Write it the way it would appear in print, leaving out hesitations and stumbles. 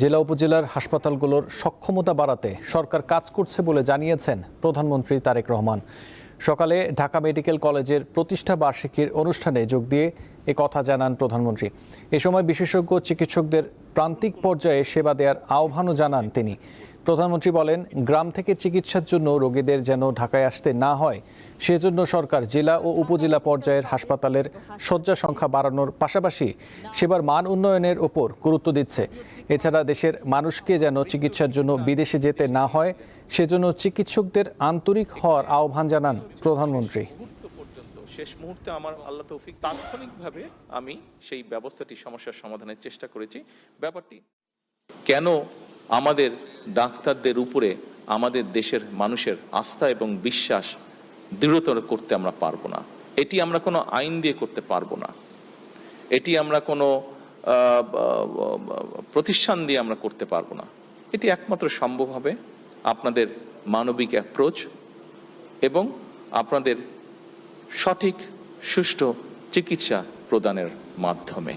জেলা উপজেলার হাসপাতালগুলোর সক্ষমতা বাড়াতে সরকার কাজ করছে বলে জানিয়েছেন প্রধানমন্ত্রী তারেক রহমান। সকালে ঢাকা মেডিকেল কলেজের প্রতিষ্ঠা বার্ষিকীর অনুষ্ঠানে যোগ দিয়ে কথা জানান প্রধানমন্ত্রী। এ সময় বিশেষজ্ঞ চিকিৎসকদের প্রান্তিক পর্যায়ে সেবা দেওয়ার আহ্বানও জানান তিনি। প্রধানমন্ত্রী বলেন, গ্রাম থেকে চিকিৎসার জন্য রোগীদের যেন ঢাকায় আসতে না হয়, সেজন্য সরকার জেলা ও উপজেলা পর্যায়ের হাসপাতালের শয্যা সংখ্যা বাড়ানোর পাশাপাশি সেবার মান উন্নয়নের উপর গুরুত্ব দিচ্ছে। এছাড়া দেশের মানুষকে যেন চিকিৎসার জন্য বিদেশে যেতে না হয়, সেজন্য চিকিৎসকদের আন্তরিক হওয়ার আহ্বান জানান প্রধানমন্ত্রী। শেষ মুহূর্তে আমার আল্লাহ তৌফিক তাৎক্ষণিকভাবে আমি সেই ব্যবস্থাটি সমস্যার সমাধানের চেষ্টা করেছি। ব্যাপারটি কেন আমাদের ডাক্তারদের উপরে আমাদের দেশের মানুষের আস্থা এবং বিশ্বাস দৃঢ়তর করতে আমরা পারবো না? এটি আমরা কোনো আইন দিয়ে করতে পারবো না, এটি আমরা কোনো প্রতিষ্ঠান দিয়ে আমরা করতে পারবো না। এটি একমাত্র সম্ভব হবে আপনাদের মানবিক অ্যাপ্রোচ এবং আপনাদের সঠিক সুষ্ঠু চিকিৎসা প্রদানের মাধ্যমে।